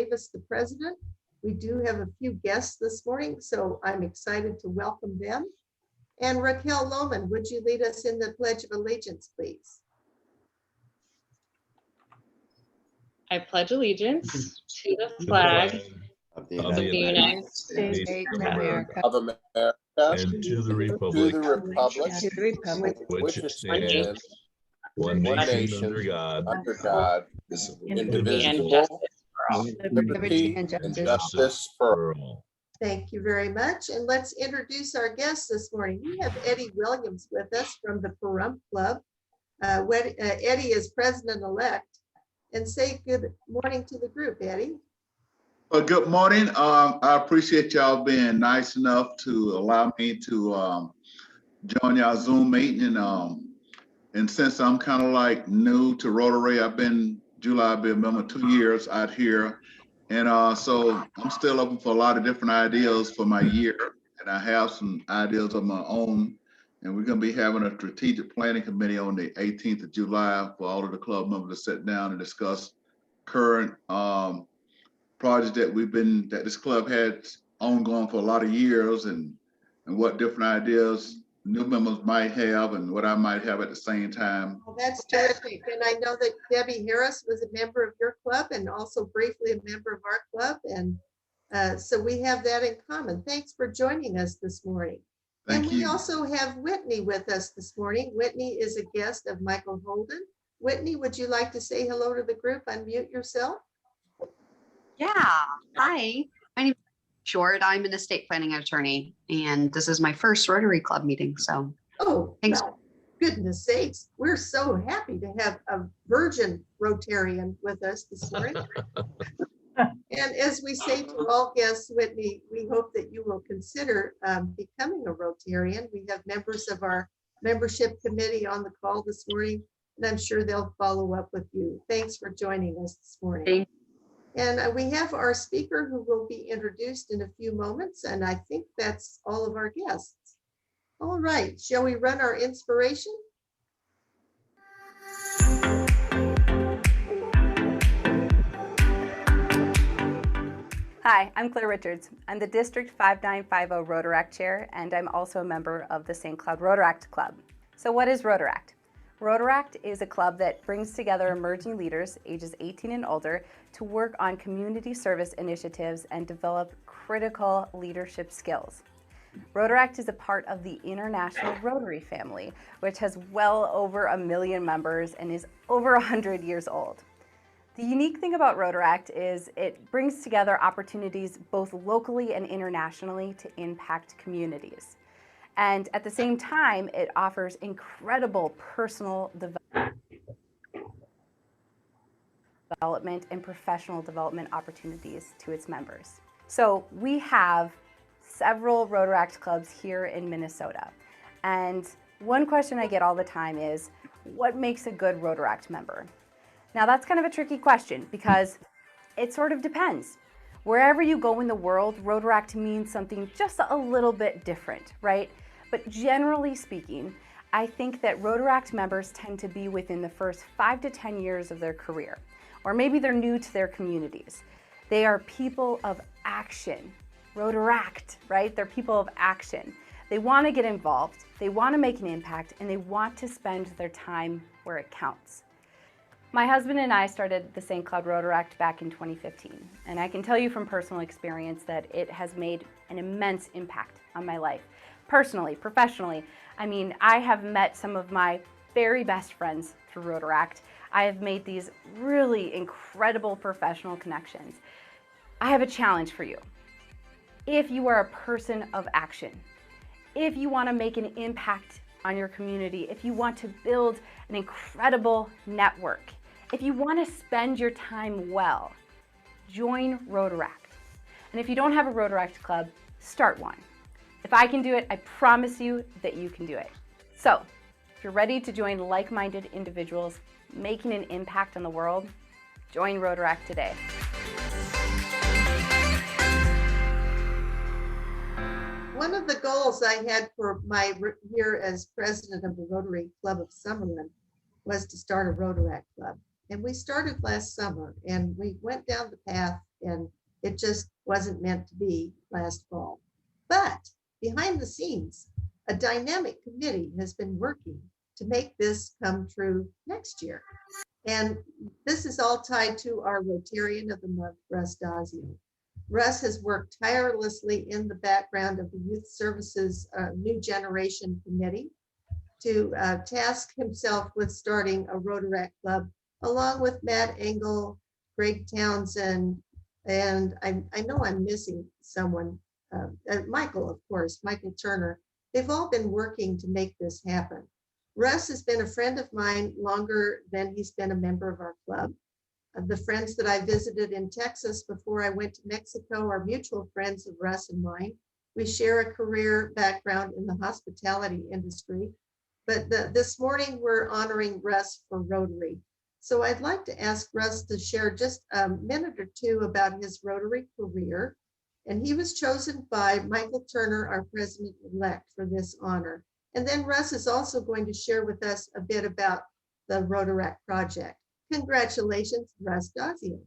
Davis, the president. We do have a few guests this morning, so I'm excited to welcome them. And Raquel Lohman, would you lead us in the Pledge of Allegiance, please? I pledge allegiance to the flag of the of the United States of America, of America, and to the to republic the republic to the republic which it stands, one one nation nation, under God, under God, and indivisible, justice for all. liberty and justice for all. Thank you very much. And let's introduce our guests this morning. We have Eddie Williams with us from the Pahrump Club. Eddie is president-elect. And say good morning to the group, Eddie. Well, good morning. I appreciate y'all being nice enough to allow me to join y'all Zoom meeting. And since I'm kind of like new to Rotary, I've been a member 2 years out here. And so I'm still open for a lot of different ideas for my year. And I have some ideas of my own. And we're going to be having a strategic planning committee on the 18th of July for all of the club members to sit down and discuss current projects that this club had ongoing for a lot of years, and what different ideas new members might have and what I might have at the same time. Well, that's terrific. And I know that Debbie Harris was a member of your club and also briefly a member of our club. And so we have that in common. Thanks for joining us this morning. Thank And we you. also have Whitney with us this morning. Whitney is a guest of Michael Holden. Whitney, would you like to say hello to the group? Unmute yourself. Yeah, hi. My name is Short. I'm an estate planning attorney, and this is my first Rotary Club meeting. So, Oh, Thanks. well, goodness sakes. We're so happy to have a virgin Rotarian with us this morning. And as we say to all guests, Whitney, we hope that you will consider becoming a Rotarian. We have members of our membership committee on the call this morning, and I'm sure they'll follow up with you. Thanks for joining us this morning. Thank And we have our speaker who will be introduced in a few moments, and I think that's all of our guests. All right, shall we run our inspiration? Hi, I'm Claire Richards. I'm the District 5950 Rotaract Chair, and I'm also a member of the St. Cloud Rotaract Club. So what is Rotaract? Rotaract is a club that brings together emerging leaders ages 18 and older to work on community service initiatives and develop critical leadership skills. Rotaract is a part of the International Rotary family, which has well over 1 million members and is over 100 years old. The unique thing about Rotaract is it brings together opportunities both locally and internationally to impact communities. And at the same time, it offers incredible personal development and professional development opportunities to its members. So we have several Rotaract clubs here in Minnesota. And one question I get all the time is, what makes a good Rotaract member? Now that's kind of a tricky question because it sort of depends. Wherever you go in the world, Rotaract means something just a little bit different, right? But generally speaking, I think that Rotaract members tend to be within the first 5 to 10 years of their career, or maybe they're new to their communities. They are people of action. Rotaract, right? They're people of action. They want to get involved, they want to make an impact, and they want to spend their time where it counts. My husband and I started the St. Cloud Rotaract back in 2015, and I can tell you from personal experience that it has made an immense impact on my life. Personally, professionally, I mean, I have met some of my very best friends through Rotaract. I have made these really incredible professional connections. I have a challenge for you. If you are a person of action, if you want to make an impact on your community, if you want to build an incredible network, if you want to spend your time well, join Rotaract. And if you don't have a Rotaract club, start one. If I can do it, I promise you that you can do it. So, if you're ready to join like-minded individuals making an impact on the world, join Rotaract today. One of the goals I had for my year as president of the Rotary Club of Summerlin was to start a Rotaract club. And we started last summer, and we went down the path and it just wasn't meant to be last fall. But behind the scenes, a dynamic committee has been working to make this come true next year. And this is all tied to our Rotarian of the Month, Russ Dazio. Russ has worked tirelessly in the background of the Youth Services New Generation Committee to task himself with starting a Rotaract Club, along with Matt Engel, Greg Townsend, and I know I'm missing someone, Michael, of course, Michael Turner. They've all been working to make this happen. Russ has been a friend of mine longer than he's been a member of our club. The friends that I visited in Texas before I went to Mexico are mutual friends of Russ and mine. We share a career background in the hospitality industry. But this morning we're honoring Russ for Rotary. So I'd like to ask Russ to share just a minute or two about his Rotary career. And he was chosen by Michael Turner, our president-elect, for this honor. And then Russ is also going to share with us a bit about the Rotaract project. Congratulations, Russ Dazio.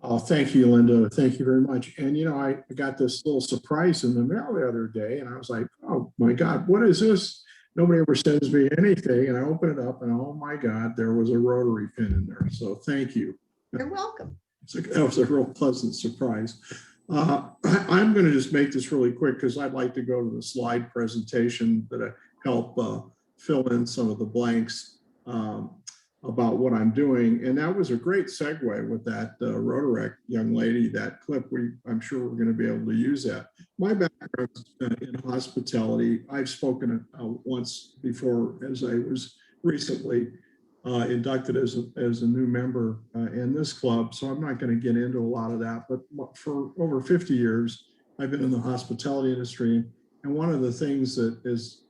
Oh, thank you, Linda. Thank you very much. And, you know, I got this little surprise in the mail the other day, and I was like, oh my God, what is this? Nobody ever sends me anything. And I opened it up, and oh my God, there was a Rotary pin in there. So thank you. You're welcome. That was a real pleasant surprise. I'm going to just make this really quick because I'd like to go to the slide presentation that help fill in some of the blanks about what I'm doing. And that was a great segue with that Rotaract young lady, that clip. I'm sure we're going to be able to use that. My background in hospitality, I've spoken once before as I was recently inducted as a new member in this club. So I'm not going to get into a lot of that, but for over 50 years, I've been in the hospitality industry. And one of the things that has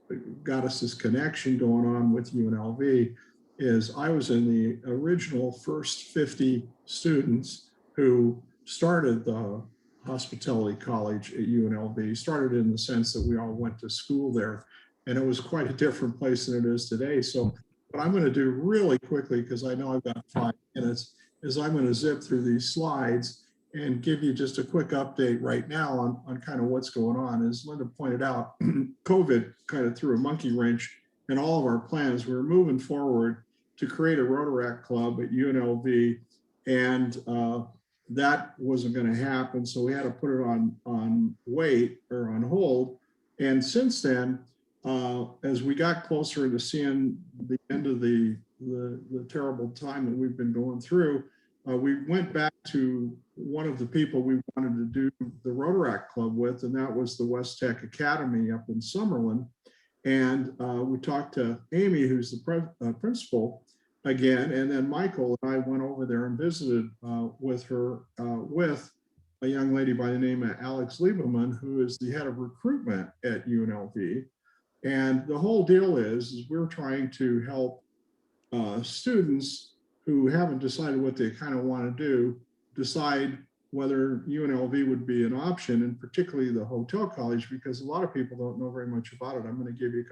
got us this connection going on with UNLV is I was in the original first 50 students who started the hospitality college at UNLV, started in the sense that we all went to school there, and it was quite a different place than it is today. So what I'm going to do really quickly, because I know I've got 5 minutes, is I'm going to zip through these slides and give you just a quick update right now on kind of what's going on. As Linda pointed out, COVID kind of threw a monkey wrench in all of our plans. We were moving forward to create a Rotaract Club at UNLV, and that wasn't going to happen. So we had to put it on wait or on hold. And since then, as we got closer into seeing the end of the terrible time that we've been going through, we went back to one of the people we wanted to do the Rotaract Club with, and that was the West Tech Academy up in Summerlin. And we talked to Amy, who's the principal again, and then Michael and I went over there and visited with her, with a young lady by the name of Alex Lieberman, who is the head of recruitment at UNLV. And the whole deal is we're trying to help students who haven't decided what they kind of want to do, decide whether UNLV would be an option, and particularly the hotel college, because a lot of people don't know very much about it. I'm going to give you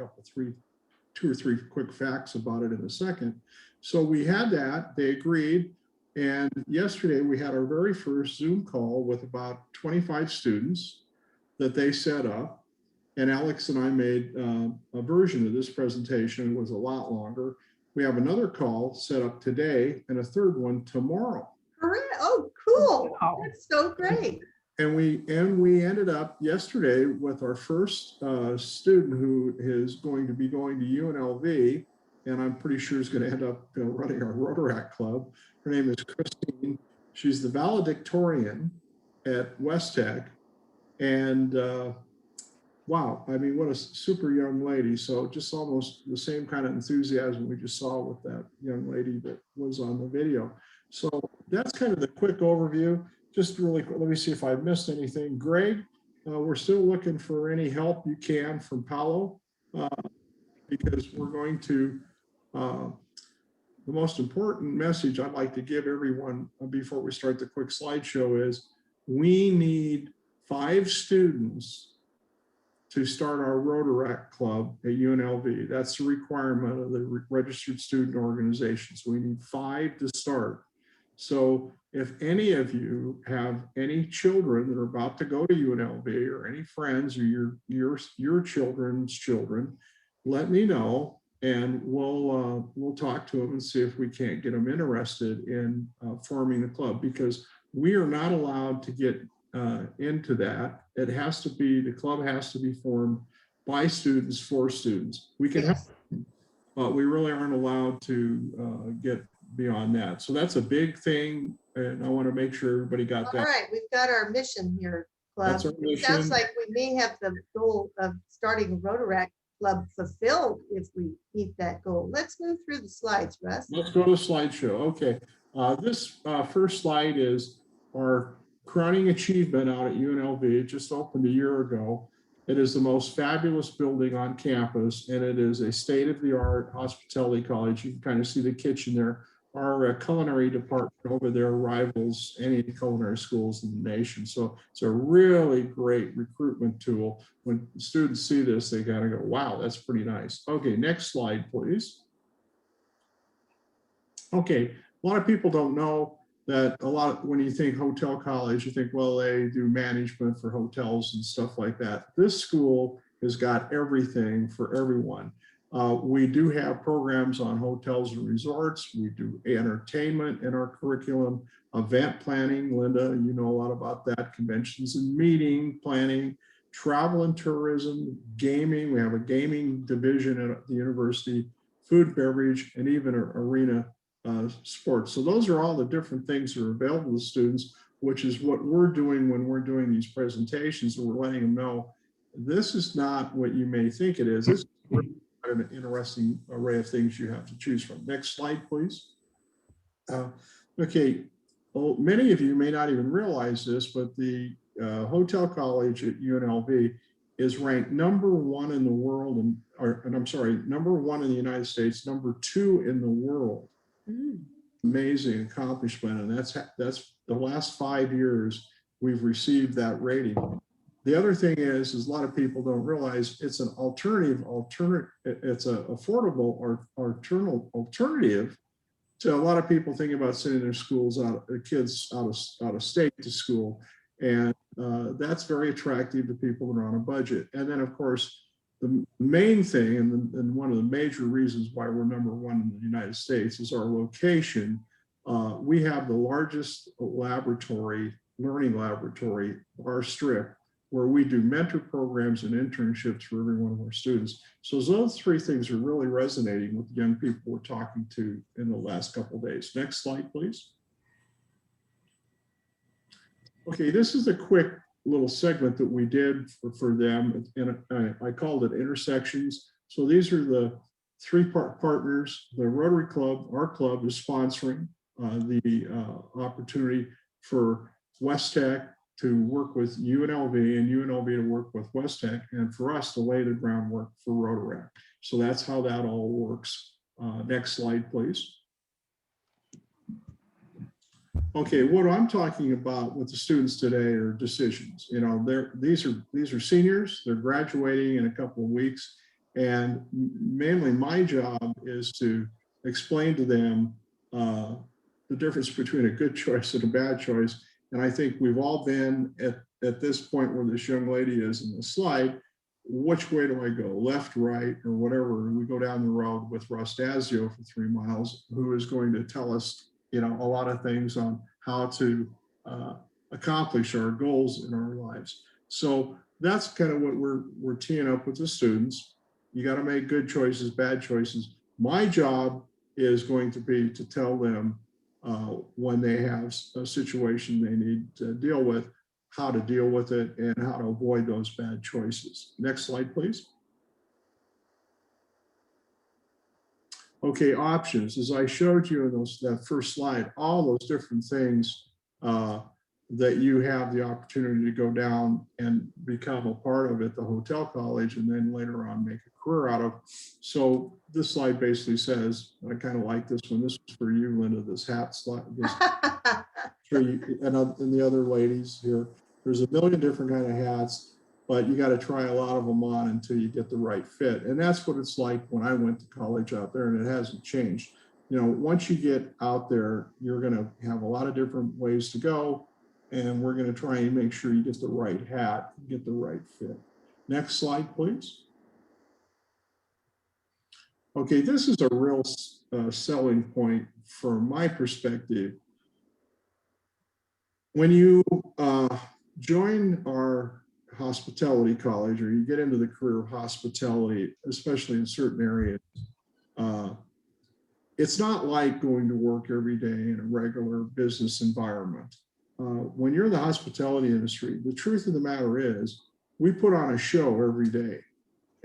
two or three quick facts about it in a second. So we had that, they agreed. And yesterday we had our very first Zoom call with about 25 students that they set up. And Alex and I made a version of this presentation. It was a lot longer. We have another call set up today and a third one tomorrow. Correct. Oh, cool. Wow. That's so great. And we ended up yesterday with our first student who is going to be going to UNLV, and I'm pretty sure is going to end up running our Rotaract Club. Her name is Christine. She's the valedictorian at West Tech, and wow, I mean, what a super young lady. So just almost the same kind of enthusiasm we just saw with that young lady that was on the video. So that's kind of the quick overview. Just really quick, let me see if I missed anything. Greg, we're still looking for any help you can from Paolo, because we're going to, the most important message I'd like to give everyone before we start the quick slideshow is we need 5 students to start our Rotaract Club at UNLV. That's the requirement of the registered student organization. So we need 5 to start. So if any of you have any children that are about to go to UNLV, or any friends or your children's children, let me know, and we'll talk to them and see if we can't get them interested in forming the club, because we are not allowed to get into that. It has to be, the club has to be formed by students for students. We can help, but we really aren't allowed to get beyond that. So that's a big thing, and I want to make sure everybody got All that. right, we've got our mission here, club. That's our It sounds mission. like we may have the goal of starting a Rotaract club fulfilled if we meet that goal. Let's move through the slides, Russ. Let's go to slideshow. Okay, this first slide is our crowning achievement out at UNLV. It just opened a year ago. It is the most fabulous building on campus, and it is a state-of-the-art hospitality college. You can kind of see the kitchen there. Our culinary department over there rivals any culinary schools in the nation. So it's a really great recruitment tool. When students see this, they gotta go, wow, that's pretty nice. Okay, next slide, please. Okay, a lot of people don't know that when you think hotel college, you think, well, they do management for hotels and stuff like that. This school has got everything for everyone. We do have programs on hotels and resorts. We do entertainment in our curriculum, event planning. Linda, you know a lot about that, conventions and meeting planning, travel and tourism, gaming. We have a gaming division at the university, food, beverage, and even arena sports. So those are all the different things that are available to students, which is what we're doing when we're doing these presentations. And we're letting them know, this is not what you may think it is. This is an interesting array of things you have to choose from. Next slide, please. Okay, well, many of you may not even realize this, but the hotel college at UNLV is ranked #1 in the world, and I'm sorry, #1 in the United States, #2 in the world. Amazing accomplishment, and that's the last 5 years we've received that rating. The other thing is a lot of people don't realize it's an it's an affordable or alternative to a lot of people thinking about sending their kids out of state to school, and that's very attractive to people that are on a budget. And then, of course, the main thing, and one of the major reasons why we're #1 in the United States, is our location. We have the largest learning laboratory, our strip, where we do mentor programs and internships for every one of our students. So those three things are really resonating with the young people we're talking to in the last couple of days. Next slide, please. Okay, this is a quick little segment that we did for them, and I called it Intersections. So these are the three partners. The Rotary Club, our club, is sponsoring the opportunity for West Tech to work with UNLV and UNLV to work with West Tech, and for us to lay the groundwork for Rotaract. So that's how that all works. Next slide, please. Okay, what I'm talking about with the students today are decisions. You know, these are seniors. They're graduating in a couple of weeks, and mainly my job is to explain to them the difference between a good choice and a bad choice. And I think we've all been at this point where this young lady is in the slide. Which way do I go? Left, right, or whatever? We go down the road with Russ Dazio for 3 miles, who is going to tell us, you know, a lot of things on how to accomplish our goals in our lives. So that's kind of what we're teeing up with the students. You got to make good choices, bad choices. My job is going to be to tell them when they have a situation they need to deal with, how to deal with it, and how to avoid those bad choices. Next slide, please. Okay, options. As I showed you in that first slide, all those different things that you have the opportunity to go down and become a part of at the hotel college, and then later on make a career out of. So this slide basically says, I kind of like this one. This is for you, Linda, this hat slide. This for you, and the other ladies here. There's a million different kind of hats, but you got to try a lot of them on until you get the right fit. And that's what it's like when I went to college out there, and it hasn't changed. you know, once you get out there, you're going to have a lot of different ways to go. And we're going to try and make sure you get the right hat, get the right fit. Next slide, please. Okay, this is a real selling point from my perspective. When you join our hospitality college, or you get into the career of hospitality, especially in certain areas, it's not like going to work every day in a regular business environment. When you're in the hospitality industry, the truth of the matter is we put on a show every day,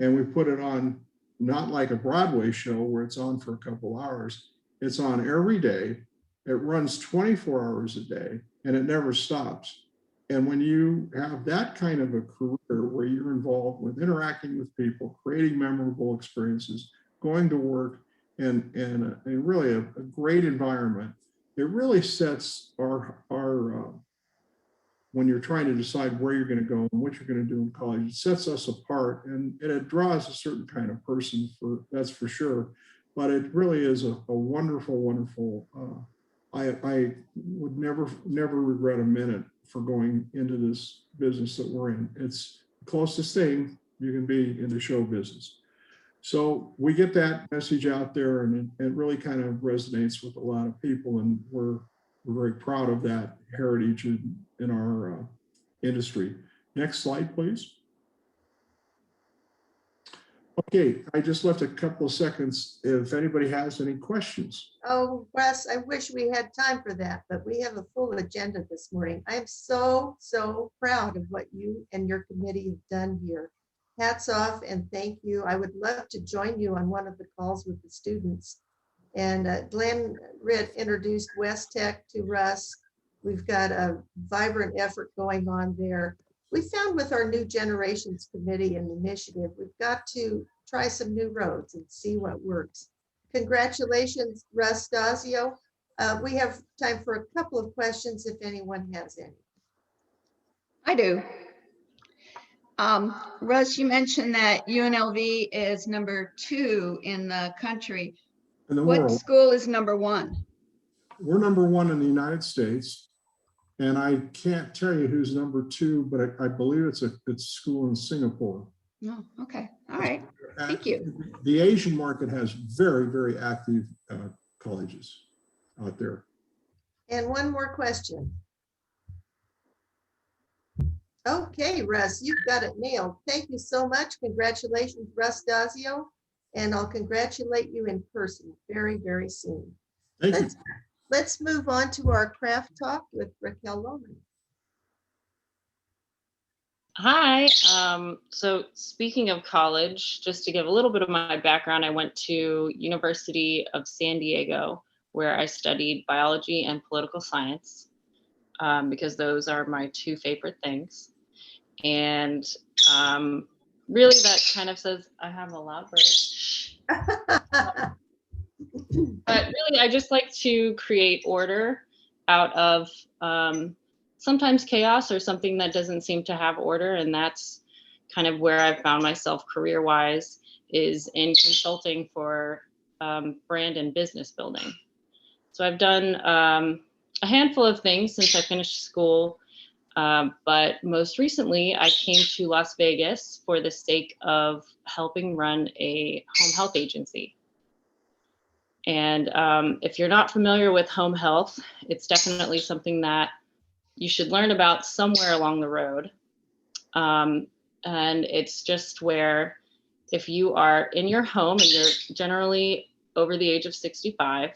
and we put it on not like a Broadway show where it's on for a couple hours. It's on every day. It runs 24 hours a day, and it never stops. And when you have that kind of a career where you're involved with interacting with people, creating memorable experiences, going to work, and really a great environment, it really sets our when you're trying to decide where you're going to go and what you're going to do in college, it sets us apart, and it draws a certain kind of person, that's for sure. But it really is a wonderful, wonderful. I would never regret a minute for going into this business that we're in. It's the closest thing you can be in the show business. So we get that message out there, and it really kind of resonates with a lot of people, and we're very proud of that heritage in our industry. Next slide, please. Okay, I just left a couple of seconds if anybody has any questions. Oh, Russ, I wish we had time for that, but we have a full agenda this morning. I'm so proud of what you and your committee have done here. Hats off and thank you. I would love to join you on one of the calls with the students. And Glenn Ritt introduced West Tech to Russ. We've got a vibrant effort going on there. We found with our New Generations Committee and initiative, we've got to try some new roads and see what works. Congratulations, Russ Dazio. We have time for a couple of questions if anyone has any. I do. Russ, you mentioned that UNLV is #2 in the country. In the What world, school is #1? we're #1 in the United States, and I can't tell you who's #2, but I believe it's a school in Singapore. Oh, okay. All right. Thank you. The Asian market has very, very active colleges out there. And one more question. Okay, Russ, you've got it nailed. Thank you so much. Congratulations, Russ Dazio. And I'll congratulate you in person very, very soon. Thank you. Let's move on to our craft talk with Raquel Lohman. Hi. So speaking of college, just to give a little bit of my background, I went to University of San Diego, where I studied biology and political science, because those are my two favorite things. And really that kind of says I have a loud bird. But really, I just like to create order out of sometimes chaos or something that doesn't seem to have order. And that's kind of where I found myself career-wise, is in consulting for brand and business building. So I've done a handful of things since I finished school. But most recently, I came to Las Vegas for the sake of helping run a home health agency. And if you're not familiar with home health, it's definitely something that you should learn about somewhere along the road. And it's just where if you are in your home and you're generally over the age of 65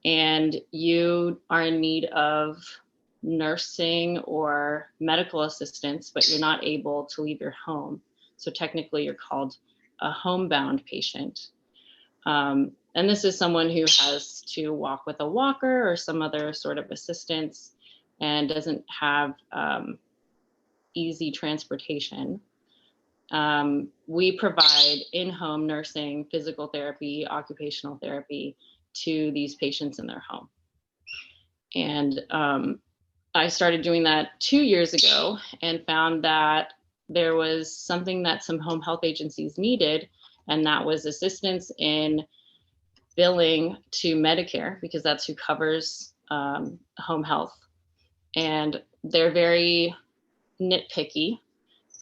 and you are in need of nursing or medical assistance, but you're not able to leave your home. So technically you're called a homebound patient. And this is someone who has to walk with a walker or some other sort of assistance and doesn't have easy transportation. We provide in-home nursing, physical therapy, occupational therapy to these patients in their home. And I started doing that 2 years ago and found that there was something that some home health agencies needed, and that was assistance in billing to Medicare because that's who covers home health. And they're very nitpicky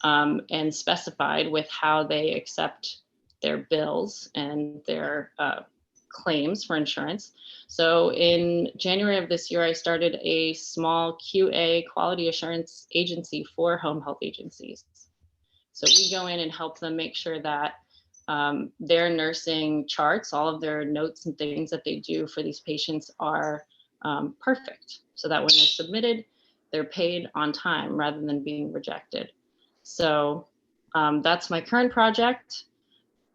and specified with how they accept their bills and their claims for insurance. So in January of this year, I started a small QA quality assurance agency for home health agencies. So we go in and help them make sure that their nursing charts, all of their notes and things that they do for these patients are perfect. So that when they're submitted, they're paid on time rather than being rejected. So that's my current project,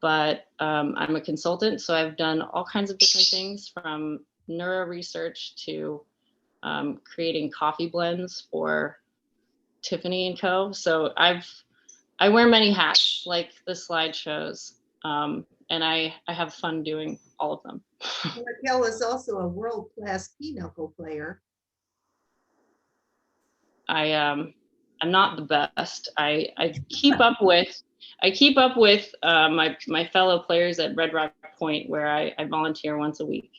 but I'm a consultant. So I've done all kinds of different things from neuro research to creating coffee blends for Tiffany & Co. So I wear many hats like the slide shows. And I have fun doing all of them. Raquel is also a world-class pinochle player. I'm not the best. I keep up with my fellow players at Red Rock Point, where I volunteer once a week.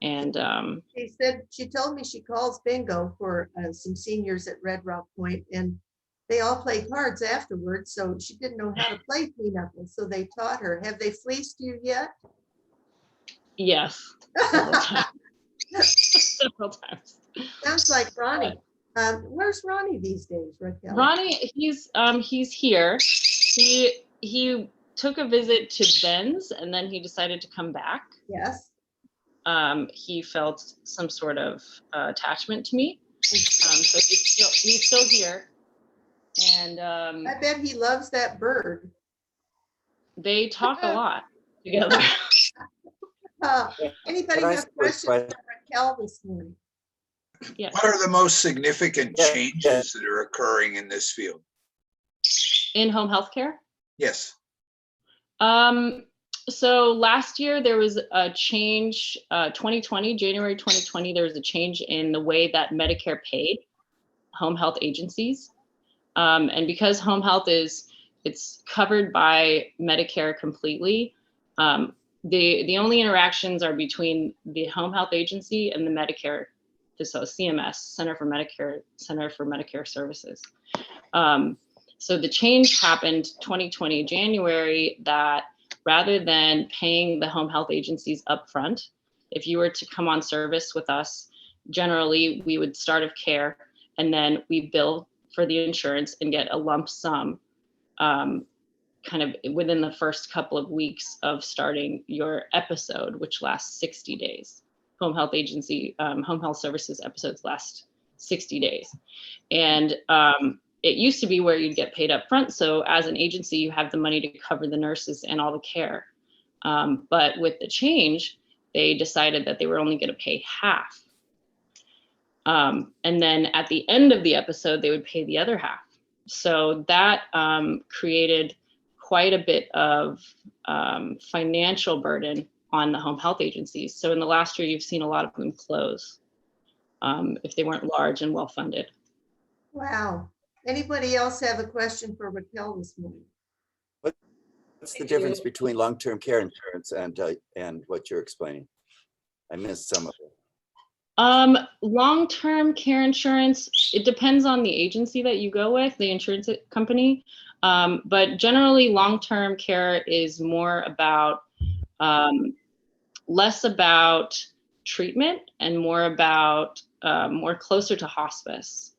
And She told me she calls bingo for some seniors at Red Rock Point, and they all play cards afterwards. So she didn't know how to play pinochle, so they taught her. Have they fleeced you yet? yes, several times. Several times. Sounds like Ronnie. Where's Ronnie these days, Raquel? Ronnie, he's here. He took a visit to Ben's and then he decided to come back. Yes. He felt some sort of attachment to me. So he's still here. And I bet he loves that bird. they talk a lot together. Anybody Can I have ask a questions question? for Raquel this morning? Yes. What are the most significant Yeah. changes that are occurring in this field? In home health care? Yes. So last year there was a change, 2020, January 2020, there was a change in the way that Medicare paid home health agencies. And because home health it's covered by Medicare completely, the only interactions are between the home health agency and the Medicare, so CMS, Center for Medicare Services. So the change happened 2020 January that rather than paying the home health agencies upfront, if you were to come on service with us, generally we would start of care and then we bill for the insurance and get a lump sum kind of within the first couple of weeks of starting your episode, which lasts 60 days. Home health services episodes last 60 days. And it used to be where you'd get paid up front. So as an agency, you have the money to cover the nurses and all the care. But with the change, they decided that they were only going to pay half. And then at the end of the episode, they would pay the other half. So that created quite a bit of financial burden on the home health agencies. So in the last year, you've seen a lot of them close if they weren't large and well-funded. Wow. Anybody else have a question for Raquel this morning? What's the difference between long-term care insurance and what you're explaining? I missed some of it. Long-term care insurance, it depends on the agency that you go with, the insurance company. But generally, long-term care is more about, less about treatment and more about, more closer to hospice,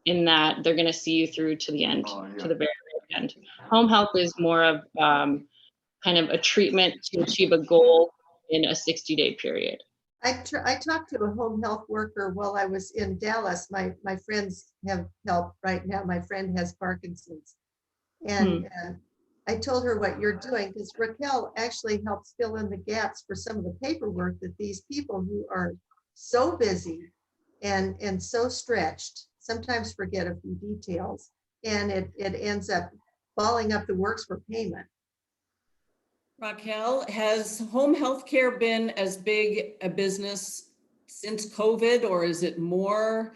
in that they're going to see you through to the end, to the very end. Home health is more of kind of a treatment to achieve a goal in a 60-day period. I talked to a home health worker while I was in Dallas. My friends have help right now. My friend has Parkinson's. And I told her what you're doing, because Raquel actually helps fill in the gaps for some of the paperwork that these people who are so busy and so stretched sometimes forget a few details, and it ends up balling up the works for payment. Raquel, has home health care been as big a business since COVID, or is it more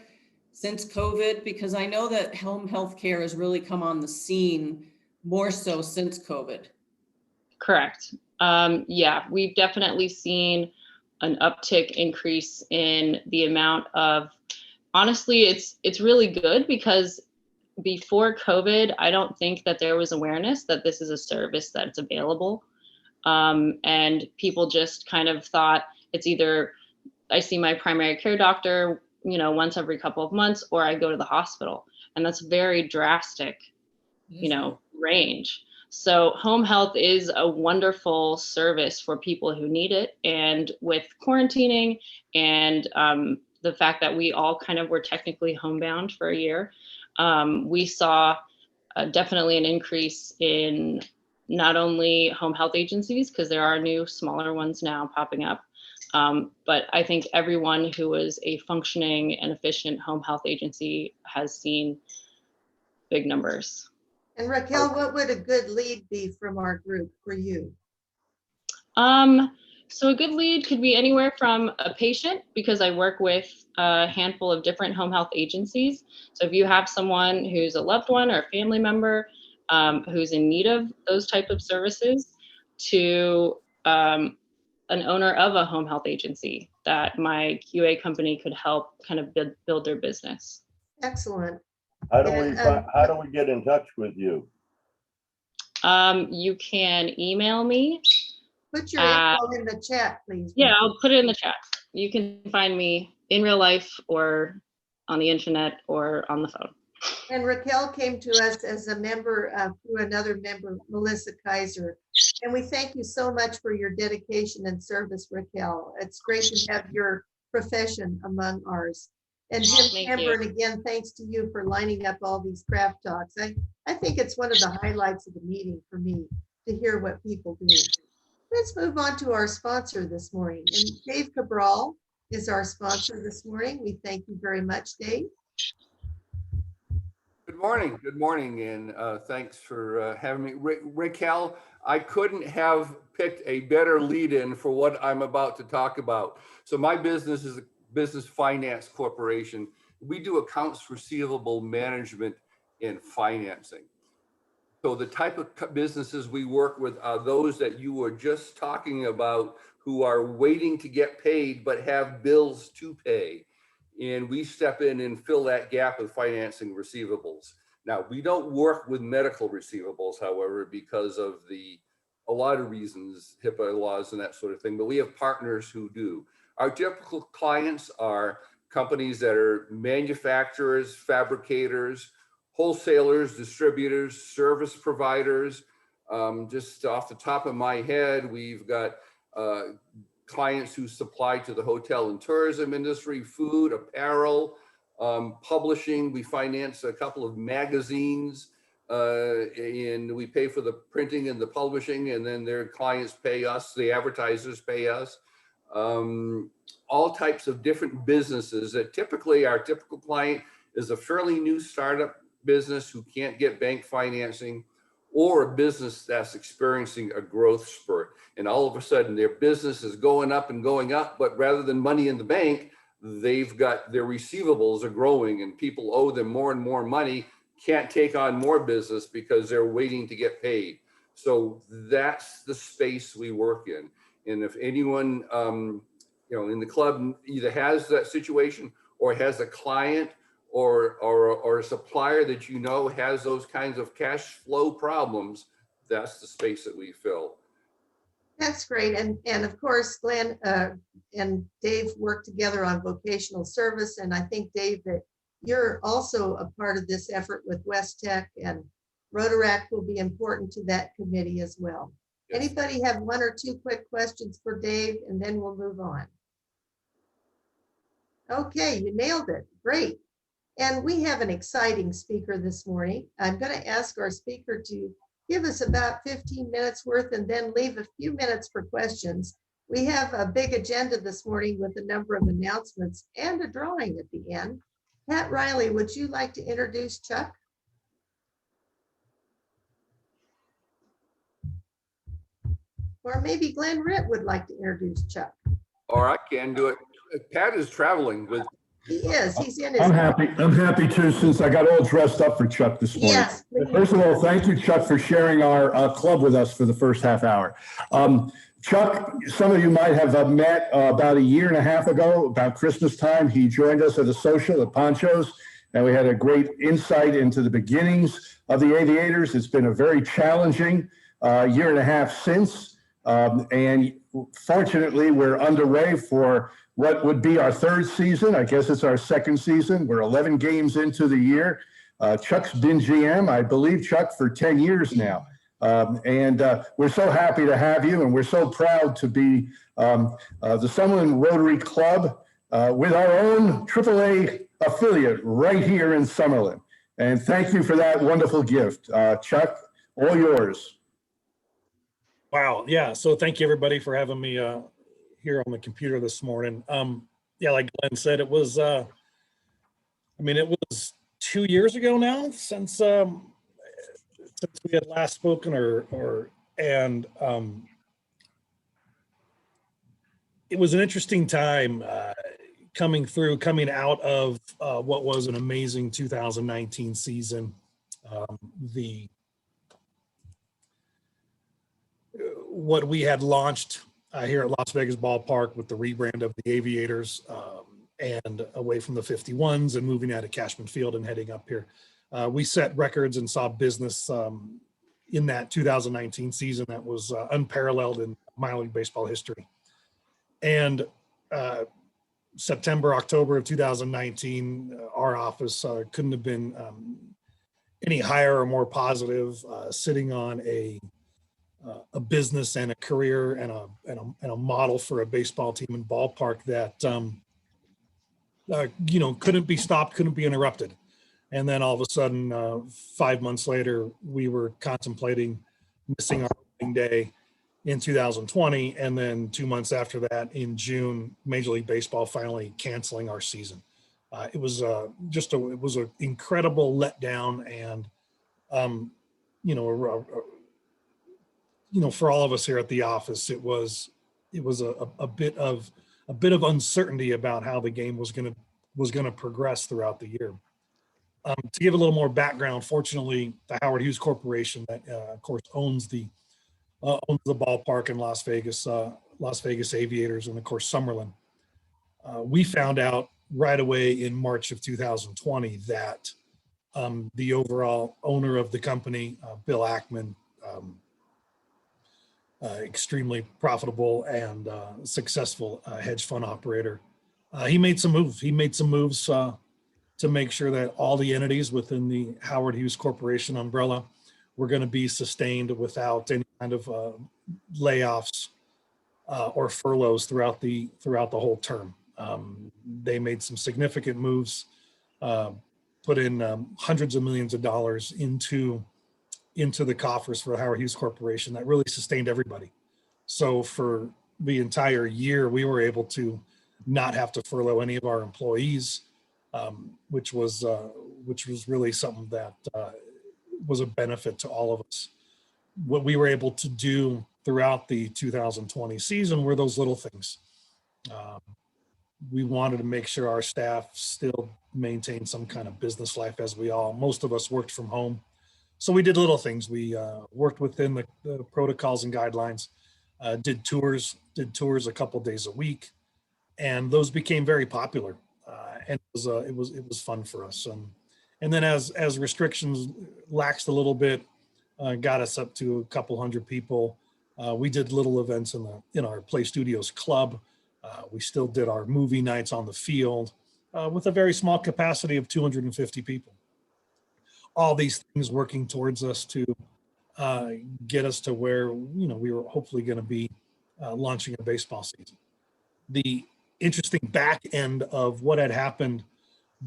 since COVID? Because I know that home health care has really come on the scene more so since COVID. Correct. Yeah, we've definitely seen an uptick increase in the amount of, honestly, it's really good because before COVID, I don't think that there was awareness that this is a service that's available. And people just kind of thought it's either I see my primary care doctor, once every couple of months, or I go to the hospital. And that's very drastic, range. So home health is a wonderful service for people who need it. And with quarantining and the fact that we all kind of were technically homebound for a year, we saw definitely an increase in not only home health agencies, because there are new smaller ones now popping up, but I think everyone who is a functioning and efficient home health agency has seen big numbers. And Raquel, what would a good lead be from our group for you? So a good lead could be anywhere from a patient, because I work with a handful of different home health agencies. So if you have someone who's a loved one or a family member who's in need of those type of services, to an owner of a home health agency that my QA company could help kind of build their business. Excellent. How do we get in touch with you? You can email me. Put your info in the chat, please. Yeah, I'll put it in the chat. You can find me in real life or on the internet or on the phone. And Raquel came to us as a member through another member, Melissa Kaiser. And we thank you so much for your dedication and service, Raquel. It's great to have your profession among ours. And Jim Camburn, again, thanks to you for lining up all these craft talks. I think it's one of the highlights of the meeting for me to hear what people do. Let's move on to our sponsor this morning. And Dave Cabral is our sponsor this morning. We thank you very much, Dave. Good morning, and thanks for having me. Raquel, I couldn't have picked a better lead-in for what I'm about to talk about. So my business is a business finance corporation. We do accounts receivable management and financing. So the type of businesses we work with are those that you were just talking about, who are waiting to get paid but have bills to pay. And we step in and fill that gap with financing receivables. Now, we don't work with medical receivables, however, because of a lot of reasons, HIPAA laws and that sort of thing, but we have partners who do. Our typical clients are companies that are manufacturers, fabricators, wholesalers, distributors, service providers. Just off the top of my head, we've got clients who supply to the hotel and tourism industry, food, apparel, publishing. We finance a couple of magazines and we pay for the printing and the publishing, and then their clients pay us, the advertisers pay us. All types of different businesses that typically our typical client is a fairly new startup business who can't get bank financing, or a business that's experiencing a growth spurt. And all of a sudden their business is going up and going up, but rather than money in the bank, they've got their receivables are growing and people owe them more and more money, can't take on more business because they're waiting to get paid. So that's the space we work in. And if anyone, in the club either has that situation or has a client or a supplier that has those kinds of cash flow problems, that's the space that we fill. That's great. And of course, Glenn and Dave work together on vocational service. And I think, Dave, that you're also a part of this effort with West Tech, and Rotary will be important to that committee as well. Yes. Anybody have one or two quick questions for Dave, and then we'll move on. Okay, you nailed it. Great. And we have an exciting speaker this morning. I'm going to ask our speaker to give us about 15 minutes worth and then leave a few minutes for questions. We have a big agenda this morning with a number of announcements and a drawing at the end. Pat Riley, would you like to introduce Chuck? Or maybe Glenn Ritt would like to introduce Chuck. Or I can do it. Pat is traveling with He is. He's in his. I'm happy. I'm happy too, since I got all dressed up for Chuck this morning. Yes. Please. First of all, thank you, Chuck, for sharing our club with us for the first half hour. Chuck, some of you might have met about a year and a half ago, about Christmas time. He joined us at a social at Poncho's, and we had a great insight into the beginnings of the Aviators. It's been a very challenging year and a half since, and fortunately, we're underway for what would be our third season. I guess it's our second season. We're 11 games into the year. Chuck's been GM, I believe, Chuck, for 10 years now. And we're so happy to have you, and we're so proud to be the Summerlin Rotary Club with our own AAA affiliate right here in Summerlin. And thank you for that wonderful gift. Chuck, all yours. Wow. Yeah. So thank you, everybody, for having me here on the computer this morning. Yeah, like Glenn said, it was, I mean, it was 2 years ago now since we had last spoken, and it was an interesting time coming out of what was an amazing 2019 season. What we had launched here at Las Vegas Ballpark with the rebrand of the Aviators and away from the 51s and moving out of Cashman Field and heading up here. We set records and saw business in that 2019 season that was unparalleled in minor league baseball history. And September, October of 2019, our office couldn't have been any higher or more positive, sitting on a business and a career and a model for a baseball team and ballpark that couldn't be stopped, couldn't be interrupted. And then all of a sudden, 5 months later, we were contemplating missing our opening day in 2020. And then 2 months after that, in June, Major League Baseball finally canceling our season. It was an incredible letdown, and for all of us here at the office, it was a bit of uncertainty about how the game was going to progress throughout the year. To give a little more background, fortunately, the Howard Hughes Corporation, that of course owns the ballpark in Las Vegas Aviators, and of course Summerlin. We found out right away in March of 2020 that the overall owner of the company, Bill Ackman, extremely profitable and successful hedge fund operator, he made some moves. He made some moves to make sure that all the entities within the Howard Hughes Corporation umbrella were going to be sustained without any kind of layoffs or furloughs throughout the whole term. They made some significant moves, put in hundreds of millions of dollars into the coffers for the Howard Hughes Corporation that really sustained everybody. So for the entire year, we were able to not have to furlough any of our employees, which was really something that was a benefit to all of us. What we were able to do throughout the 2020 season were those little things. We wanted to make sure our staff still maintained some kind of business life, as most of us worked from home. So we did little things. We worked within the protocols and guidelines, did tours a couple days a week, and those became very popular. And it was fun for us. And then as restrictions laxed a little bit, got us up to a couple hundred people. We did little events in our Play Studios club. We still did our movie nights on the field with a very small capacity of 250 people. All these things working towards us to get us to where we were hopefully going to be launching a baseball season. The interesting back end of what had happened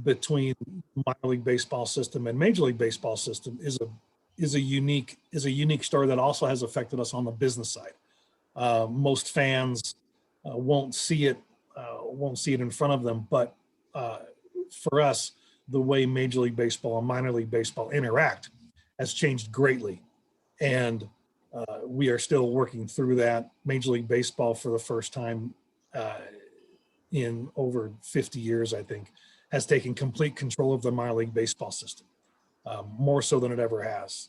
between minor league baseball system and Major League Baseball system is a unique story that also has affected us on the business side. Most fans won't see it in front of them, but for us, the way Major League Baseball and minor league baseball interact has changed greatly, and we are still working through that. Major League Baseball, for the first time in over 50 years, I think, has taken complete control of the minor league baseball system, more so than it ever has.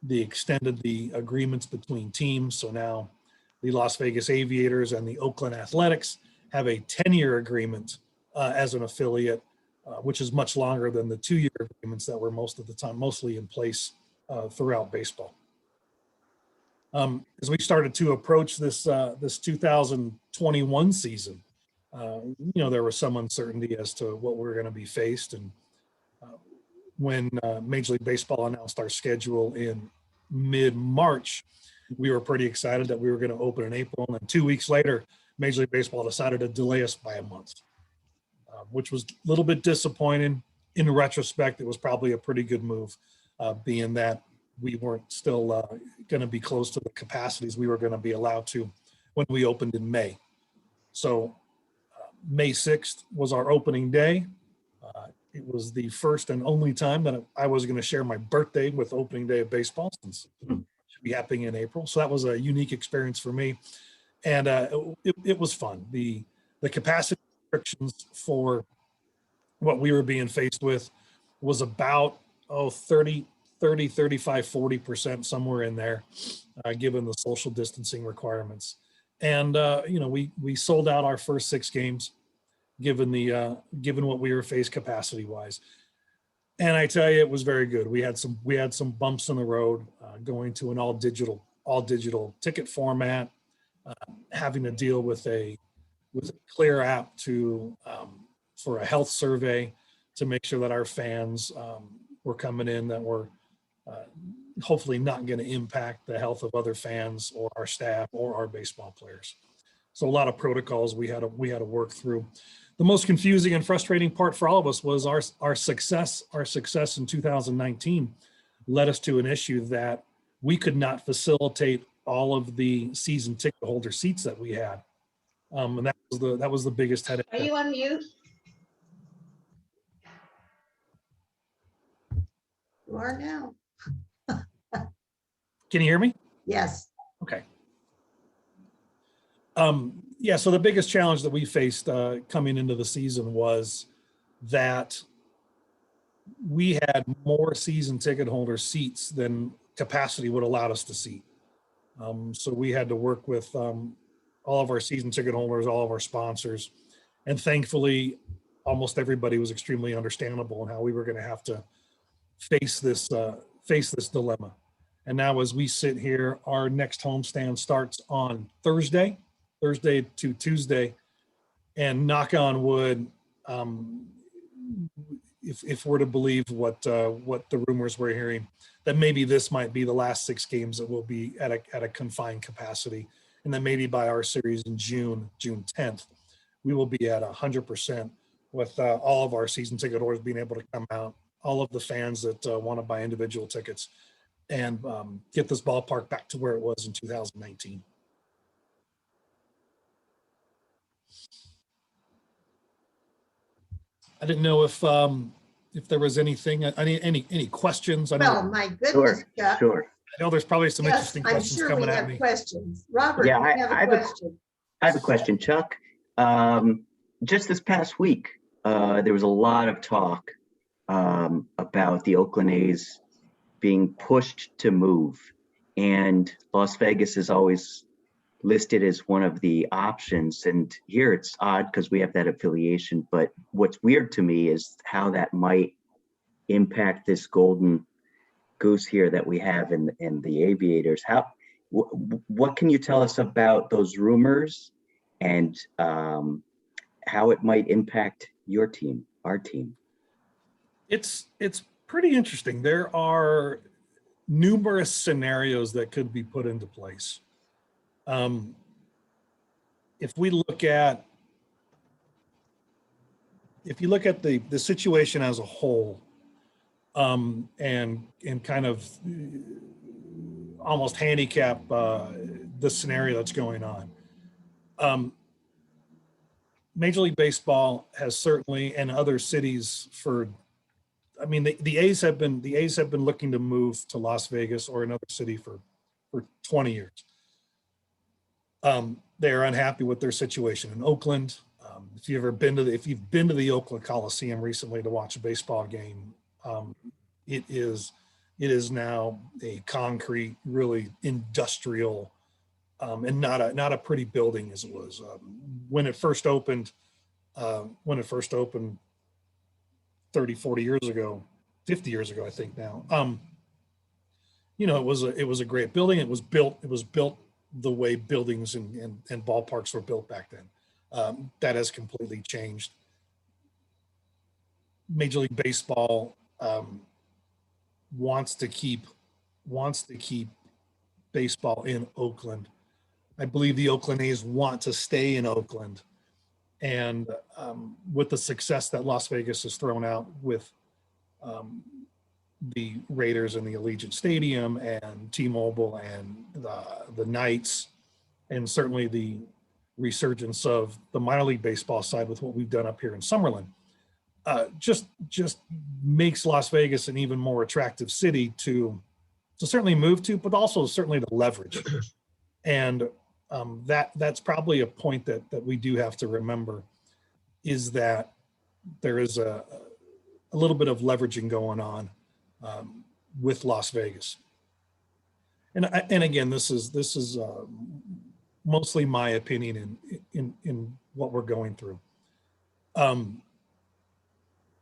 They extended the agreements between teams. So now the Las Vegas Aviators and the Oakland Athletics have a 10-year agreement as an affiliate, which is much longer than the 2-year agreements that were most of the time mostly in place throughout baseball. As we started to approach this 2021 season, there was some uncertainty as to what we were going to be faced. And when Major League Baseball announced our schedule in mid-March, we were pretty excited that we were going to open in April. And then 2 weeks later, Major League Baseball decided to delay us by a month, which was a little bit disappointing. In retrospect, it was probably a pretty good move, being that we weren't still going to be close to the capacities we were going to be allowed to when we opened in May. So May 6th was our opening day. It was the first and only time that I was going to share my birthday with opening day of baseball, since it should be happening in April. So that was a unique experience for me. And it was fun. The capacity restrictions for what we were being faced with was about 35, 40%, somewhere in there, given the social distancing requirements. And we sold out our first 6 games, given what we were faced capacity wise. And I tell you, it was very good. We had some bumps in the road, going to an all digital ticket format, having to deal with a clear app for a health survey to make sure that our fans were coming in, that were hopefully not going to impact the health of other fans or our staff or our baseball players. So a lot of protocols we had to work through. The most confusing and frustrating part for all of us was our success. Our success in 2019 led us to an issue that we could not facilitate all of the season ticket holder seats that we had, and that was the biggest headache. Are you on mute? You are now. Can you hear me? Yes. Okay. Yeah, so the biggest challenge that we faced coming into the season was that we had more season ticket holder seats than capacity would allow us to seat. So we had to work with all of our season ticket holders, all of our sponsors, and thankfully, almost everybody was extremely understandable in how we were going to have to face this dilemma. And now, as we sit here, our next homestand starts on Thursday to Tuesday, and knock on wood, if we're to believe what the rumors we're hearing, that maybe this might be the last 6 games that will be at a confined capacity, and then maybe by our series in June 10th, we will be at 100% with all of our season ticket holders being able to come out, all of the fans that want to buy individual tickets, and get this ballpark back to where it was in 2019. I didn't know if there was anything, any questions. Well, my goodness, Chuck. Sure. I know there's probably some Yes, interesting I'm questions sure we coming at have me. questions. Robert, Yeah, you have I a question. I have a question, Chuck. Just this past week, there was a lot of talk about the Oakland A's being pushed to move, and Las Vegas is always listed as one of the options. And here it's odd because we have that affiliation, but what's weird to me is how that might impact this golden goose here that we have in the Aviators. What can you tell us about those rumors, and how it might impact your team, our team? It's pretty interesting. There are numerous scenarios that could be put into place. If you look at the situation as a whole, and kind of almost handicap the scenario that's going on. Major League Baseball has certainly, and other cities the A's have been looking to move to Las Vegas or another city for 20 years. They are unhappy with their situation in Oakland. If you've been to the Oakland Coliseum recently to watch a baseball game, it is now a concrete, really industrial, and not a pretty building as it was when it first opened. 30, 40 years ago, 50 years ago, I think now. It was a great building. It was built the way buildings and ballparks were built back then. That has completely changed. Major League Baseball wants to keep baseball in Oakland. I believe the Oakland A's want to stay in Oakland. And with the success that Las Vegas has thrown out with the Raiders and the Allegiant Stadium and T-Mobile and the Knights, and certainly the resurgence of the minor league baseball side with what we've done up here in Summerlin, just makes Las Vegas an even more attractive city to certainly move to, but also certainly to leverage. And that's probably a point that we do have to remember, is that there is a little bit of leveraging going on with Las Vegas. And again, this is mostly my opinion in what we're going through.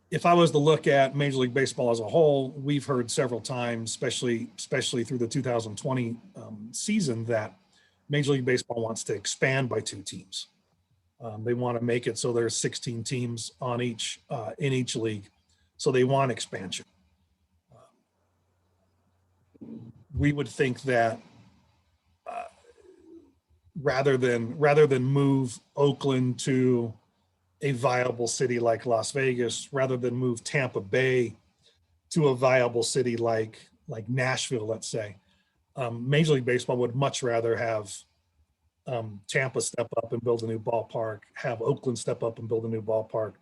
If I was to look at Major League Baseball as a whole, we've heard several times, especially through the 2020 season, that Major League Baseball wants to expand by 2 teams. They want to make it so there's 16 teams on each in each league. So they want expansion. We would think that rather than move Oakland to a viable city like Las Vegas, rather than move Tampa Bay to a viable city like Nashville, let's say, Major League Baseball would much rather have Tampa step up and build a new ballpark, have Oakland step up and build a new ballpark,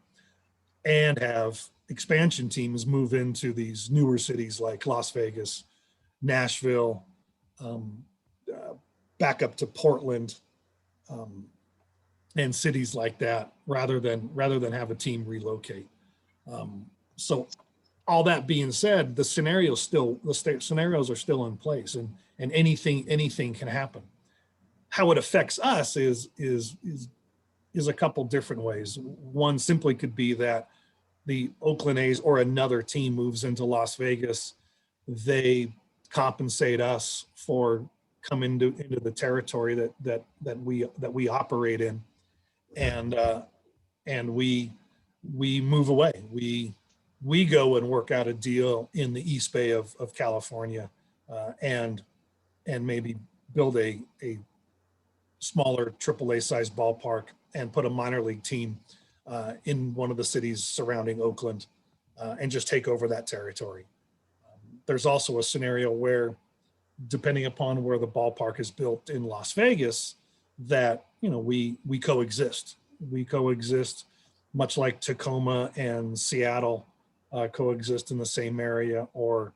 and have expansion teams move into these newer cities like Las Vegas, Nashville, back up to Portland, and cities like that, rather than have a team relocate. So all that being said, the scenarios are still in place, and anything can happen. How it affects us is a couple different ways. One simply could be that the Oakland A's or another team moves into Las Vegas. They compensate us for coming into the territory that we operate in, and we move away. We go and work out a deal in the East Bay of California, and maybe build a smaller AAA sized ballpark and put a minor league team in one of the cities surrounding Oakland, and just take over that territory. There's also a scenario where, depending upon where the ballpark is built in Las Vegas, that we coexist. We coexist, much like Tacoma and Seattle coexist in the same area, or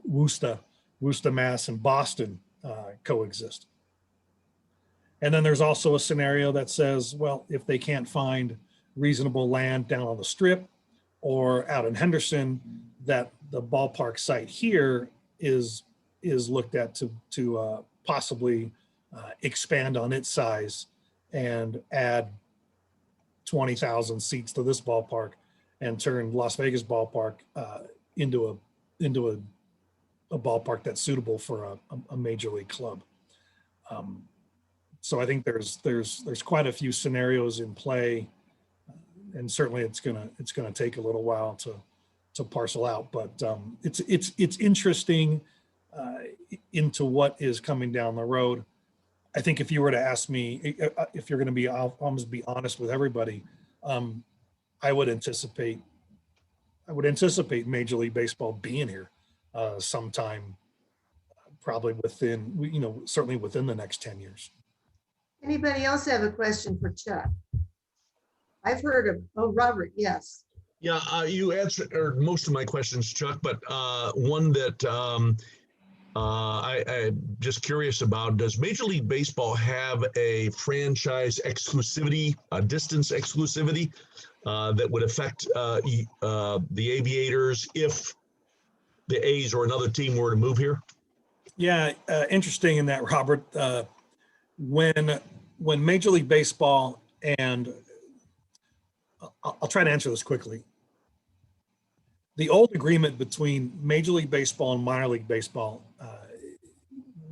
Worcester, Mass, and Boston coexist. And then there's also a scenario that says, well, if they can't find reasonable land down on the Strip or out in Henderson, that the ballpark site here is looked at to possibly expand on its size and add 20,000 seats to this ballpark and turn Las Vegas ballpark into a ballpark that's suitable for a major league club. So I think there's quite a few scenarios in play, and certainly it's gonna take a little while to parcel out. But it's interesting into what is coming down the road. I think if you were to ask me, if you're going to I'll almost be honest with everybody, I would anticipate Major League Baseball being here sometime, probably certainly within the next 10 years. Anybody else have a question for Chuck? I've heard of, Robert, yes. Yeah, you answered most of my questions, Chuck, but one that I'm just curious about, does Major League Baseball have a franchise exclusivity, a distance exclusivity that would affect the Aviators if the A's or another team were to move here? Yeah, interesting in that, Robert. When Major League Baseball and I'll try to answer this quickly. The old agreement between Major League Baseball and minor league baseball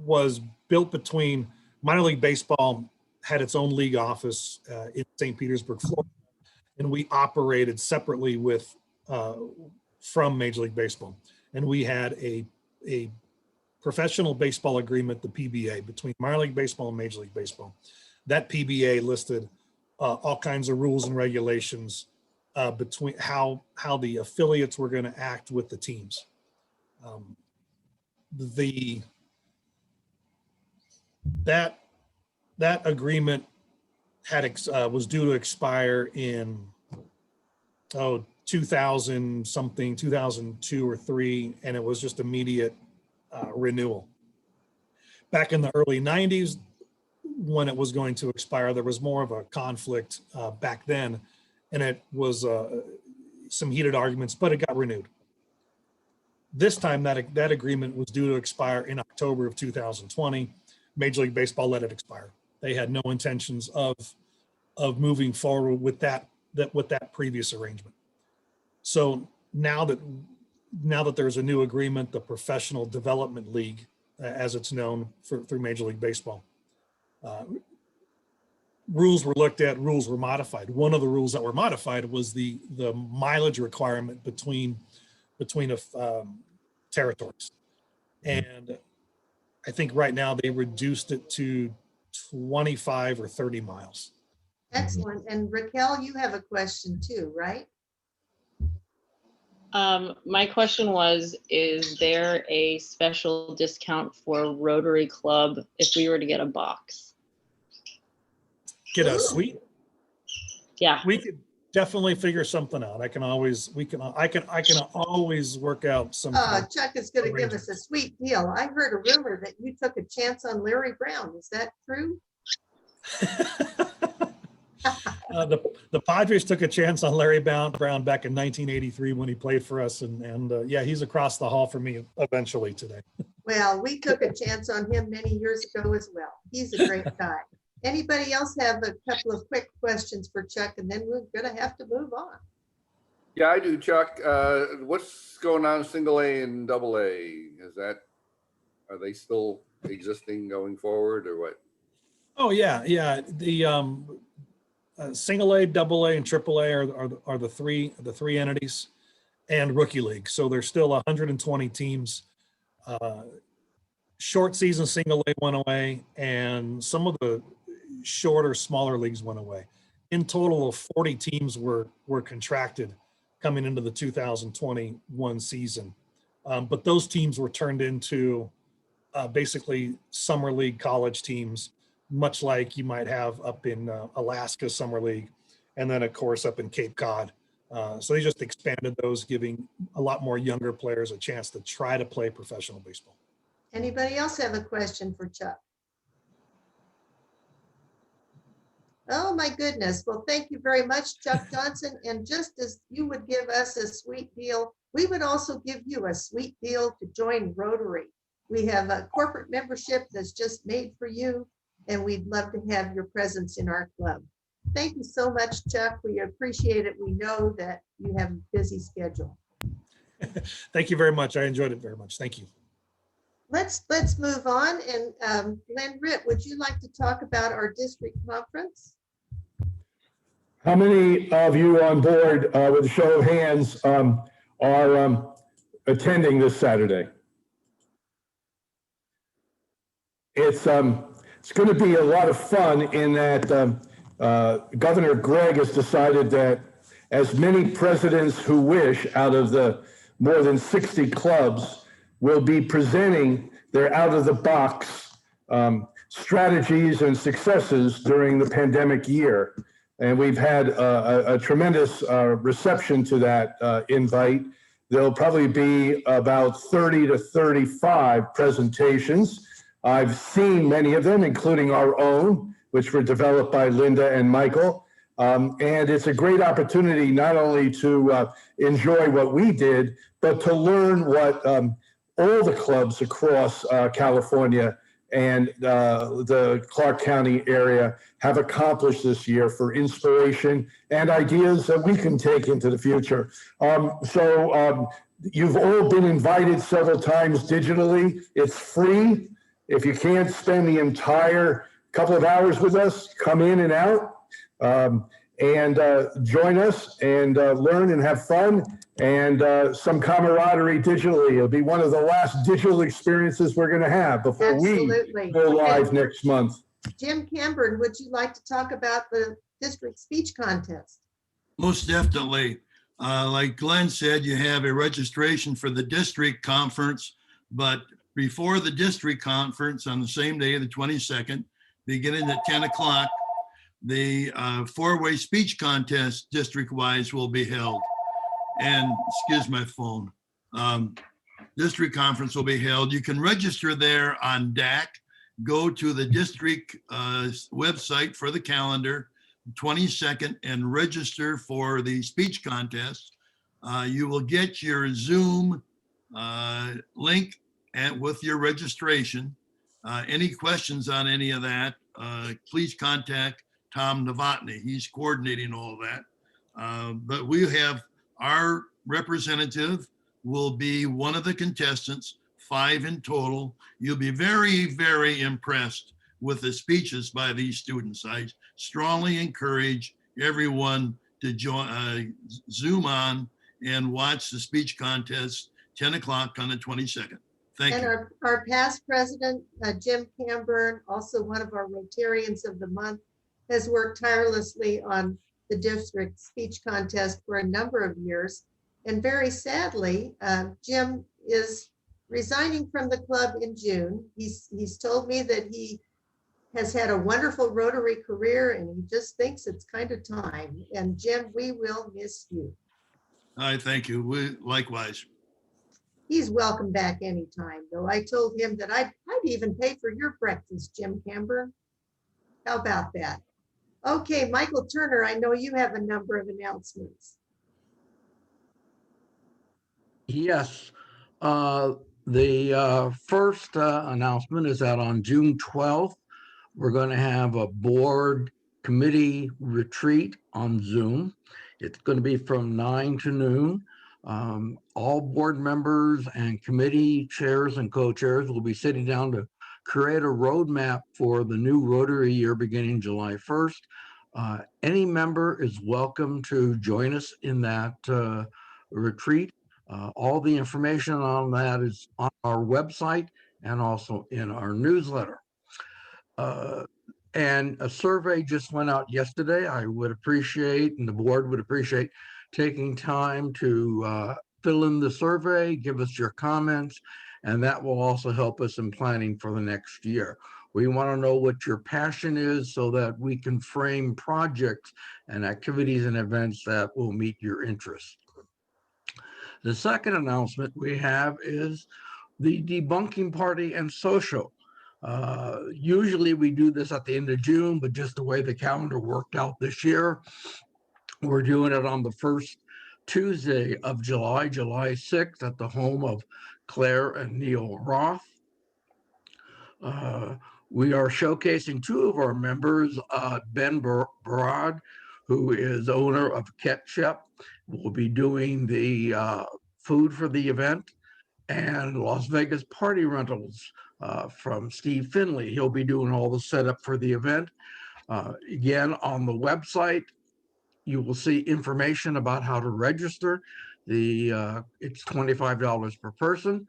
was built between minor league baseball had its own league office in St. Petersburg, Florida, and we operated separately with from Major League Baseball. And we had a professional baseball agreement, the PBA, between minor league baseball and Major League Baseball. That PBA listed all kinds of rules and regulations between how the affiliates were going to act with the teams. That agreement was due to expire in 2000 something, 2002 or 3, and it was just immediate renewal. Back in the early 90s, when it was going to expire, there was more of a conflict back then, and it was some heated arguments, but it got renewed. This time that agreement was due to expire in October of 2020. Major League Baseball let it expire. They had no intentions of moving forward with that previous arrangement. So now that there's a new agreement, the Professional Development League, as it's known through Major League Baseball, rules were looked at, rules were modified. One of the rules that were modified was the mileage requirement between territories. And I think right now they reduced it to 25 or 30 miles. Excellent. And Raquel, you have a question too, right? My question was, is there a special discount for Rotary Club if we were to get a box? Get a suite? Yeah. We could definitely figure something out. I can always work out some. Chuck is going to give us a sweet deal. I heard a rumor that you took a chance on Larry Brown. Is that true? The Padres took a chance on Larry Brown back in 1983 when he played for us, and yeah, he's across the hall from me eventually today. Well, we took a chance on him many years ago as well. He's a great guy. Anybody else have a couple of quick questions for Chuck, and then we're going to have to move on. Yeah, I do, Chuck. What's going on single A and double A? Are they still existing going forward or what? Oh yeah. The single A, double A, and triple A are the three entities, and rookie league. So there's still 120 teams. Short season single A went away, and some of the shorter, smaller leagues went away. In total, 40 teams were contracted coming into the 2021 season. But those teams were turned into basically summer league college teams, much like you might have up in Alaska Summer League, and then of course up in Cape Cod. So they just expanded those, giving a lot more younger players a chance to try to play professional baseball. Anybody else have a question for Chuck? Oh my goodness. Well, thank you very much, Chuck Johnson. And just as you would give us a sweet deal, we would also give you a sweet deal to join Rotary. We have a corporate membership that's just made for you, and we'd love to have your presence in our club. Thank you so much, Chuck. We appreciate it. We know that you have a busy schedule. Thank you very much. I enjoyed it very much. Thank you. Let's move on. And Glenn Ritt, would you like to talk about our district conference? How many of you on board, with a show of hands, are attending this Saturday? It's going to be a lot of fun in that Governor Gregg has decided that as many presidents who wish out of the more than 60 clubs will be presenting their out-of-the-box strategies and successes during the pandemic year. And we've had a tremendous reception to that invite. there'll probably be about 30 to 35 presentations. I've seen many of them, including our own, which were developed by Linda and Michael. And it's a great opportunity not only to enjoy what we did, but to learn what all the clubs across California and the Clark County area have accomplished this year for inspiration and ideas that we can take into the future. You've all been invited several times digitally. It's free. If you can't spend the entire couple of hours with us, come in and out. And join us and learn and have fun and some camaraderie digitally. It'll be one of the last digital experiences we're going to have before Absolutely. we go live next month. Jim Camburn, would you like to talk about the district speech contest? Most definitely. Like Glenn said, you have a registration for the district conference, but before the district conference on the same day, the 22nd, beginning at 10 o'clock, the four-way speech contest district-wise will be held. And, excuse my phone, district conference will be held. You can register there on DAC. Go to the district website for the calendar, 22nd, and register for the speech contest. You will get your Zoom link with your registration. Any questions on any of that, please contact Tom Novotny. He's coordinating all of that. But we have our representative will be one of the contestants, 5 in total. You'll be very, very impressed with the speeches by these students. I strongly encourage everyone to join, Zoom on and watch the speech contest, 10 o'clock on the 22nd. Thank and you. Our past president, Jim Camburn, also one of our Rotarians of the month, has worked tirelessly on the district speech contest for a number of years. And very sadly, Jim is resigning from the club in June. He's told me that he has had a wonderful Rotary career and he just thinks it's kind of time. And Jim, we will miss you. I thank you. We likewise. He's welcome back anytime, though. I told him that I'd even pay for your breakfast, Jim Camburn. How about that? Okay, Michael Turner, I know you have a number of announcements. Yes. The first announcement is that on June 12th, we're going to have a board committee retreat on Zoom. It's going to be from 9 to noon. All board members and committee chairs and co-chairs will be sitting down to create a roadmap for the new Rotary year beginning July 1st. Any member is welcome to join us in that retreat. All the information on that is on our website and also in our newsletter. And a survey just went out yesterday. I would appreciate, and the board would appreciate, taking time to fill in the survey, give us your comments, and that will also help us in planning for the next year. We want to know what your passion is so that we can frame projects and activities and events that will meet your interests. The second announcement we have is the debunking party and social. Usually we do this at the end of June, but just the way the calendar worked out this year, we're doing it on the first Tuesday of July, July 6th, at the home of Claire and Neil Roth. We are showcasing 2 of our members, Ben Barad, who is owner of Ketchup, will be doing the food for the event, and Las Vegas Party Rentals from Steve Finley. He'll be doing all the setup for the event. Again, on the website, you will see information about how to register. It's $25 per person,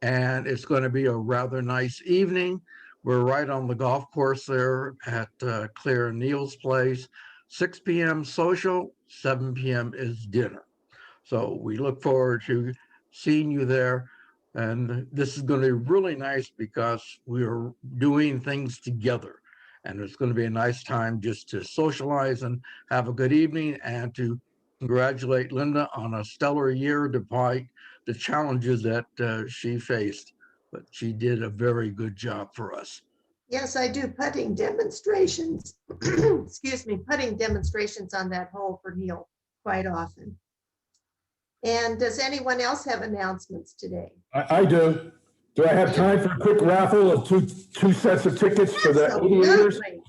and it's going to be a rather nice evening. We're right on the golf course there at Claire and Neil's place. 6 p.m. social, 7 p.m. is dinner. So we look forward to seeing you there. And this is going to be really nice because we're doing things together. And it's going to be a nice time just to socialize and have a good evening and to congratulate Linda on a stellar year despite the challenges that she faced. But she did a very good job for us. Yes, I do putting demonstrations. Excuse me, putting demonstrations on that hole for Neil quite often. And does anyone else have announcements today? I do. Do I have time for a quick raffle of two sets of tickets for the aviators? Absolutely.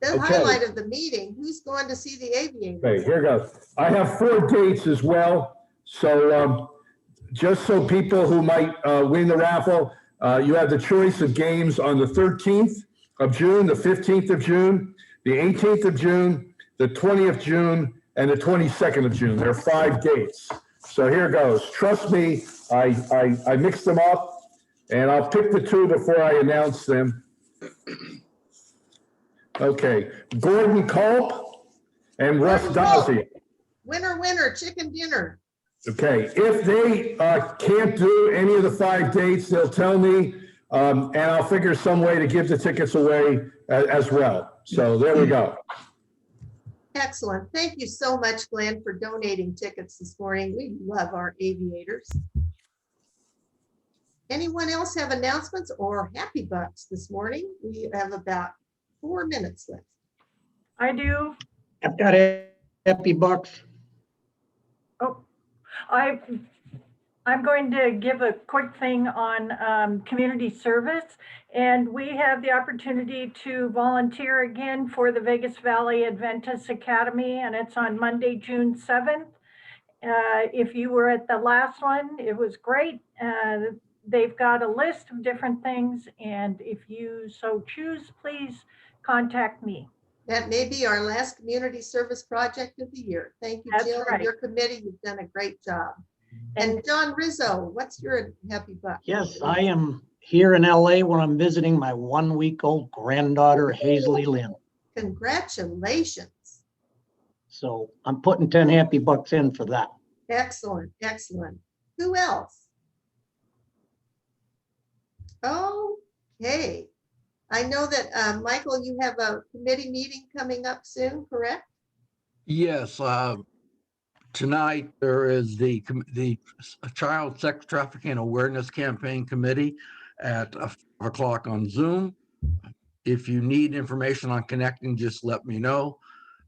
The Okay. highlight of the meeting, who's going to see the aviators? Okay, here goes. I have 4 dates as well. So just so people who might win the raffle, you have the choice of games on the 13th of June, the 15th of June, the 18th of June, the 20th of June, and the 22nd of June. There are 5 dates. So here goes. Trust me, I mixed them up, and I'll pick the 2 before I announce them. Okay, Gordon Culp and Russ Dozzi. Winner, winner, chicken dinner. Okay, if they can't do any of the 5 dates, they'll tell me, and I'll figure some way to give the tickets away as well. So there we go. Excellent. Thank you so much, Glenn, for donating tickets this morning. We love our aviators. Anyone else have announcements or happy bucks this morning? We have about 4 minutes left. I do. I've got a happy bucks. Oh, I'm going to give a quick thing on community service. And we have the opportunity to volunteer again for the Vegas Valley Adventist Academy, and it's on Monday, June 7th. If you were at the last one, it was great. They've got a list of different things, and if you so choose, please contact me. That may be our last community service project of the year. Thank you, Jill, and your committee. You've done a great job. And John Rizzo, what's your happy buck? Yes, I am here in LA when I'm visiting my 1-week-old granddaughter, Hazley Lynn. Congratulations. So I'm putting 10 happy bucks in for that. Excellent, excellent. Who else? Okay. I know that, Michael, you have a committee meeting coming up soon, correct? Yes, tonight there is the Child Sex Trafficking Awareness Campaign Committee at 5 o'clock on Zoom. If you need information on connecting, just let me know.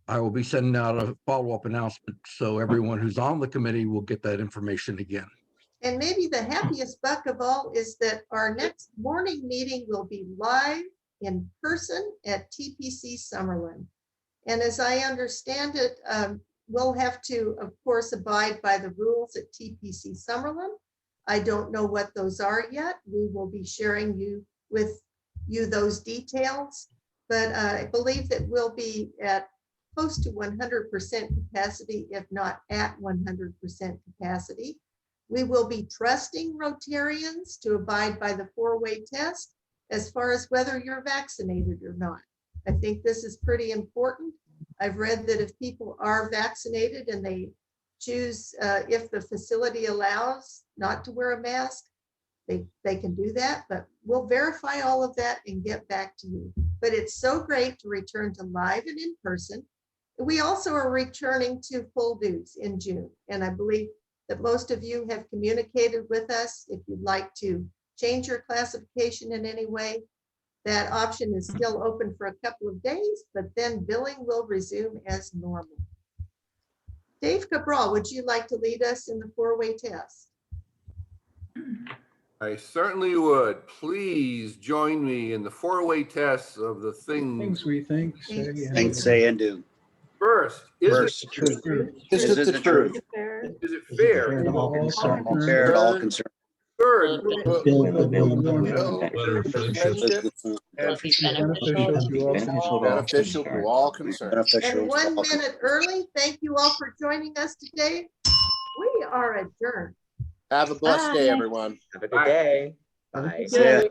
I will be sending out a follow-up announcement so everyone who's on the committee will get that information again. And maybe the happiest buck of all is that our next morning meeting will be live in person at TPC Summerlin. And as I understand it, we'll have to, of course, abide by the rules at TPC Summerlin. I don't know what those are yet. We will be sharing with you those details, but I believe that we'll be at close to 100% capacity, if not at 100% capacity. We will be trusting Rotarians to abide by the 4-way test as far as whether you're vaccinated or not. I think this is pretty important. I've read that if people are vaccinated and they choose, if the facility allows not to wear a mask, they can do that, but we'll verify all of that and get back to you. But it's so great to return to live and in person. We also are returning to full dues in June, and I believe that most of you have communicated with us. If you'd like to change your classification in any way, that option is still open for a couple of days, but then billing will resume as normal. Dave Cabral, would you like to lead us in the 4-way test? I certainly would. Please join me in the 4-way test of the things we think, say, and do. First, is it true? Is it the truth? Is it fair? Fair to all concerned. Fair to all concerned. Third, Better friendships. Beneficial to all concerned. And 1 minute early, thank you all for joining us today. We are adjourned. Have a blessed day, everyone. Have a good day. Bye. Bye.